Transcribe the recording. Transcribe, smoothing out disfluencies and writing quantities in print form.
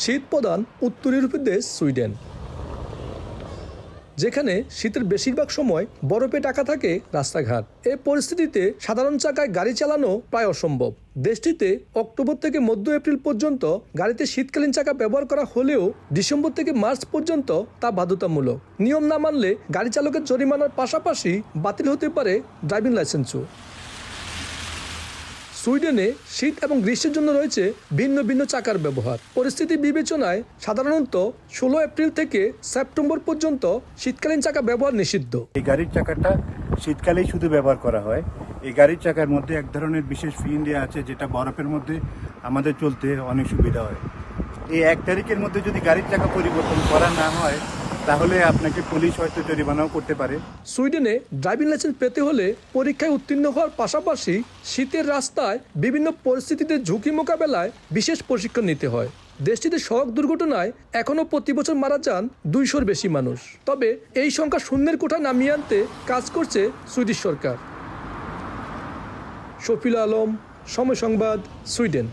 শীত প্রধান উত্তর ইউরোপের দেশ সুইডেন, যেখানে শীতের বেশিরভাগ সময় বরফে ঢাকা থাকে রাস্তাঘাট। এই পরিস্থিতিতে সাধারণ চাকায় গাড়ি চালানো প্রায় অসম্ভব। দেশটিতে অক্টোবর থেকে মধ্য এপ্রিল পর্যন্ত গাড়িতে শীতকালীন চাকা ব্যবহার করা হলেও ডিসেম্বর থেকে মার্চ পর্যন্ত তা বাধ্যতামূলক। নিয়ম না মানলে গাড়ি চালকের জরিমানার পাশাপাশি বাতিল হতে পারে ড্রাইভিং লাইসেন্সও। সুইডেনে শীত এবং গ্রীষ্মের জন্য রয়েছে ভিন্ন ভিন্ন চাকার ব্যবহার। পরিস্থিতি বিবেচনায় সাধারণত 16 এপ্রিল থেকে সেপ্টেম্বর পর্যন্ত শীতকালীন চাকা ব্যবহার নিষিদ্ধ। এই গাড়ির চাকাটা শীতকালেই শুধু ব্যবহার করা হয়। এই গাড়ির চাকার মধ্যে এক ধরনের বিশেষ ফিন দেওয়া আছে, যেটা বরফের মধ্যে আমাদের চলতে অনেক সুবিধা হয়। এই 1 তারিখের মধ্যে যদি গাড়ির চাকা পরিবর্তন করা না হয়, তাহলে আপনাকে পুলিশ হয়তো জরিমানাও করতে পারে। সুইডেনে ড্রাইভিং লাইসেন্স পেতে হলে পরীক্ষায় উত্তীর্ণ হওয়ার পাশাপাশি শীতের রাস্তায় বিভিন্ন পরিস্থিতিতে ঝুঁকি মোকাবেলায় বিশেষ প্রশিক্ষণ নিতে হয়। দেশটিতে সড়ক দুর্ঘটনায় এখনও প্রতি বছর মারা যান 200-র বেশি মানুষ। তবে এই সংখ্যা শূন্যের কোঠায় নামিয়ে আনতে কাজ করছে সুইডিশ সরকার। শফিউল আলম, সময় সংবাদ, সুইডেন।